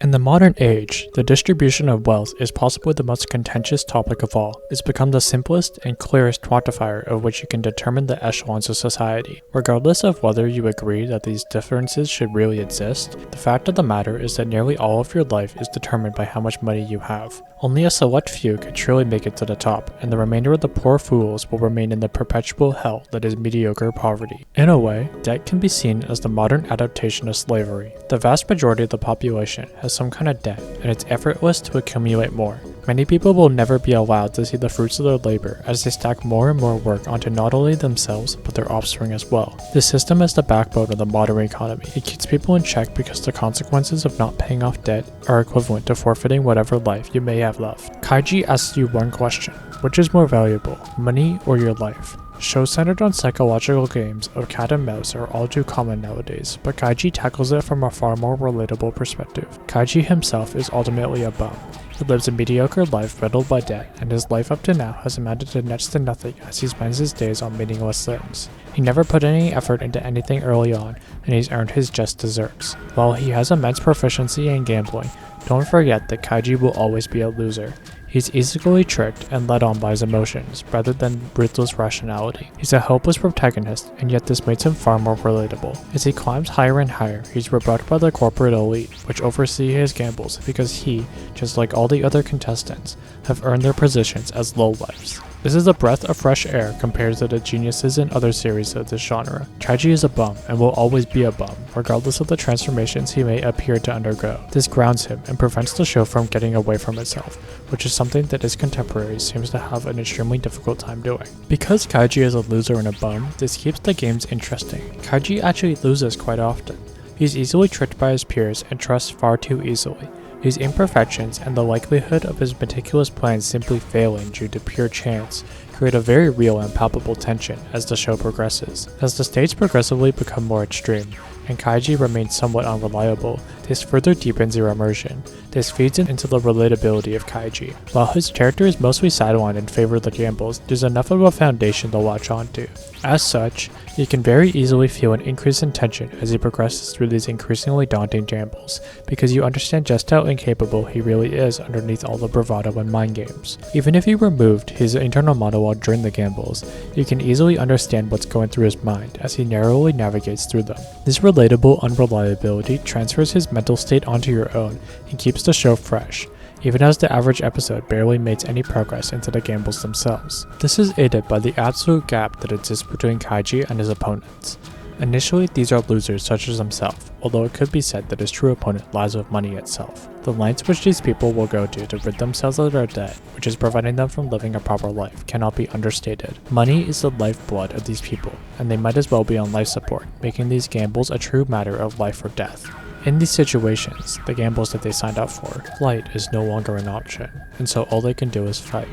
In the modern age, the distribution of wealth is possibly the most contentious topic of all. It's become the simplest and clearest quantifier of which you can determine the echelons of society. Regardless of whether you agree that these differences should really exist, the fact of the matter is that nearly all of your life is determined by how much money you have. Only a select few can truly make it to the top, and the remainder of the poor fools will remain in the perpetual hell that is mediocre poverty. In a way, debt can be seen as the modern adaptation of slavery. The vast majority of the population has some kind of debt, and it's effortless to accumulate more. Many people will never be allowed to see the fruits of their labor as they stack more and more work onto not only themselves but their offspring as well. This system is the backbone of the modern economy. It keeps people in check because the consequences of not paying off debt are equivalent to forfeiting whatever life you may have left. Kaiji asks you one question: which is more valuable, money or your life? Shows centered on psychological games of cat and mouse are all too common nowadays, but Kaiji tackles it from a far more relatable perspective. Kaiji himself is ultimately a bum. He lives a mediocre life riddled by debt, and his life up to now has amounted to next to nothing as he spends his days on meaningless things. He never put any effort into anything early on, and he's earned his just desserts. While he has immense proficiency in gambling, don't forget that Kaiji will always be a loser. He's easily tricked and led on by his emotions, rather than ruthless rationality. He's a hopeless protagonist, and yet this makes him far more relatable. As he climbs higher and higher, he's rebuffed by the corporate elite, which oversee his gambles because he, just like all the other contestants, have earned their positions as lowlifes. This is a breath of fresh air compared to the geniuses in other series of this genre. Kaiji is a bum and will always be a bum, regardless of the transformations he may appear to undergo. This grounds him and prevents the show from getting away from itself, which is something that his contemporaries seems to have an extremely difficult time doing. Because Kaiji is a loser and a bum, this keeps the games interesting. Kaiji actually loses quite often. He's easily tricked by his peers and trusts far too easily. His imperfections and the likelihood of his meticulous plans simply failing due to pure chance create a very real and palpable tension as the show progresses. As the stakes progressively become more extreme, and Kaiji remains somewhat unreliable, this further deepens your immersion. This feeds into the relatability of Kaiji. While his character is mostly sidelined in favor of the gambles, there's enough of a foundation to latch onto. As such, you can very easily feel an increase in tension as he progresses through these increasingly daunting gambles, because you understand just how incapable he really is underneath all the bravado and mind games. Even if you removed his internal monologue during the gambles, you can easily understand what's going through his mind as he narrowly navigates through them. This relatable unreliability transfers his mental state onto your own and keeps the show fresh, even as the average episode barely makes any progress into the gambles themselves. This is aided by the absolute gap that exists between Kaiji and his opponents. Initially, these are losers such as himself, although it could be said that his true opponent lies with money itself. The lengths which these people will go to rid themselves of their debt, which is preventing them from living a proper life, cannot be understated. Money is the lifeblood of these people, and they might as well be on life support, making these gambles a true matter of life or death. In these situations, the gambles that they signed up for, flight is no longer an option, and so all they can do is fight.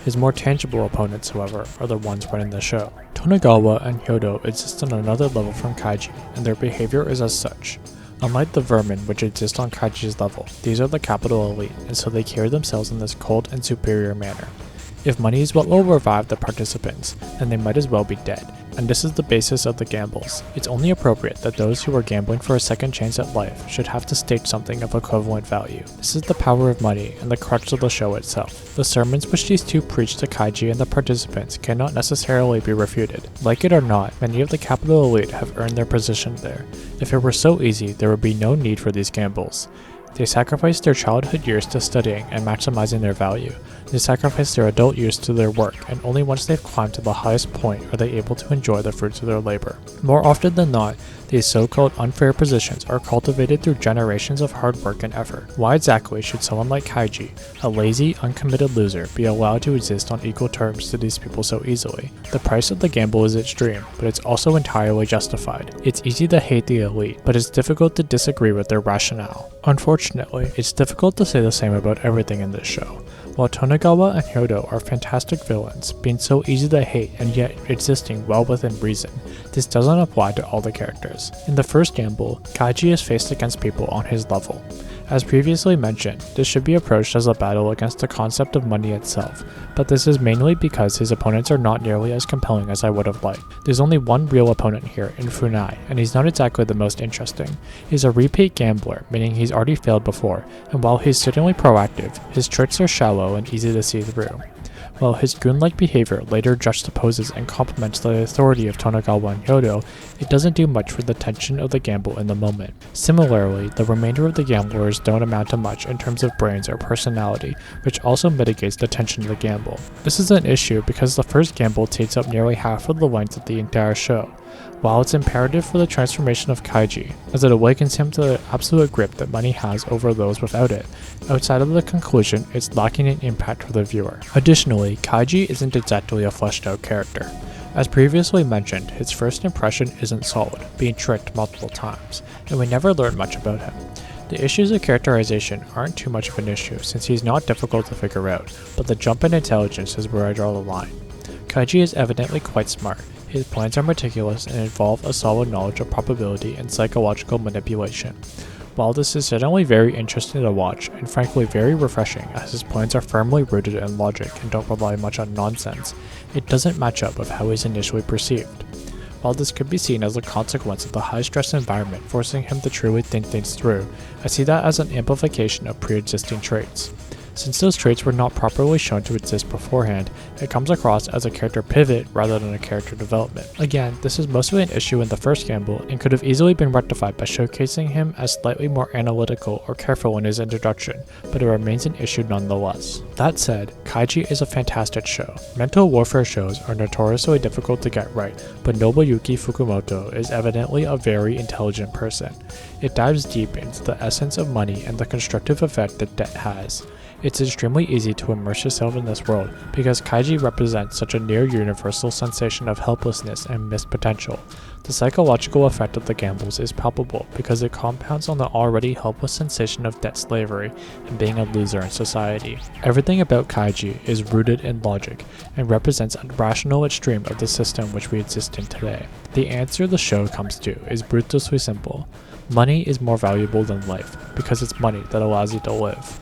His more tangible opponents, however, are the ones running the show. Tonegawa and Hyodo exist on another level from Kaiji, and their behavior is as such. Unlike the vermin which exist on Kaiji's level, these are the capital elite, and so they carry themselves in this cold and superior manner. If money is what will revive the participants, then they might as well be dead, and this is the basis of the gambles. It's only appropriate that those who are gambling for a second chance at life should have to stake something of equivalent value. This is the power of money and the crux of the show itself. The sermons which these two preach to Kaiji and the participants cannot necessarily be refuted. Like it or not, many of the capital elite have earned their position there. If it were so easy, there would be no need for these gambles. They sacrifice their childhood years to studying and maximizing their value. They sacrifice their adult years to their work, and only once they've climbed to the highest point are they able to enjoy the fruits of their labor. More often than not, these so-called unfair positions are cultivated through generations of hard work and effort. Why exactly should someone like Kaiji, a lazy, uncommitted loser, be allowed to exist on equal terms to these people so easily? The price of the gamble is extreme, but it's also entirely justified. It's easy to hate the elite, but it's difficult to disagree with their rationale. Unfortunately, it's difficult to say the same about everything in this show. While Tonegawa and Hyodo are fantastic villains, being so easy to hate and yet existing well within reason, this doesn't apply to all the characters. In the first gamble, Kaiji is faced against people on his level. As previously mentioned, this should be approached as a battle against the concept of money itself, but this is mainly because his opponents are not nearly as compelling as I would have liked. There's only one real opponent here in Funai, and he's not exactly the most interesting. He's a repeat gambler, meaning he's already failed before, and while he's certainly proactive, his tricks are shallow and easy to see through. While his goon-like behavior later juxtaposes and complements the authority of Tonegawa and Hyodo, it doesn't do much for the tension of the gamble in the moment. Similarly, the remainder of the gamblers don't amount to much in terms of brains or personality, which also mitigates the tension of the gamble. This is an issue because the first gamble takes up nearly half of the length of the entire show. While it's imperative for the transformation of Kaiji, as it awakens him to the absolute grip that money has over those without it, outside of the conclusion, it's lacking in impact for the viewer. Additionally, Kaiji isn't exactly a fleshed out character. As previously mentioned, his first impression isn't solid, being tricked multiple times, and we never learn much about him. The issues of characterization aren't too much of an issue since he's not difficult to figure out, but the jump in intelligence is where I draw the line. Kaiji is evidently quite smart. His plans are meticulous and involve a solid knowledge of probability and psychological manipulation. While this is certainly very interesting to watch, and frankly very refreshing as his plans are firmly rooted in logic and don't rely much on nonsense, it doesn't match up with how he's initially perceived. While this could be seen as a consequence of the high-stress environment forcing him to truly think things through, I see that as an amplification of pre-existing traits. Since those traits were not properly shown to exist beforehand, it comes across as a character pivot rather than a character development. Again, this is mostly an issue in the first gamble and could have easily been rectified by showcasing him as slightly more analytical or careful in his introduction, but it remains an issue nonetheless. That said, Kaiji is a fantastic show. Mental warfare shows are notoriously difficult to get right, but Nobuyuki Fukumoto is evidently a very intelligent person. It dives deep into the essence of money and the constructive effect that debt has. It's extremely easy to immerse yourself in this world because Kaiji represents such a near-universal sensation of helplessness and missed potential. The psychological effect of the gambles is palpable because it compounds on the already helpless sensation of debt slavery and being a loser in society. Everything about Kaiji is rooted in logic and represents a rational extreme of the system which we exist in today. The answer the show comes to is ruthlessly simple. Money is more valuable than life because it's money that allows you to live.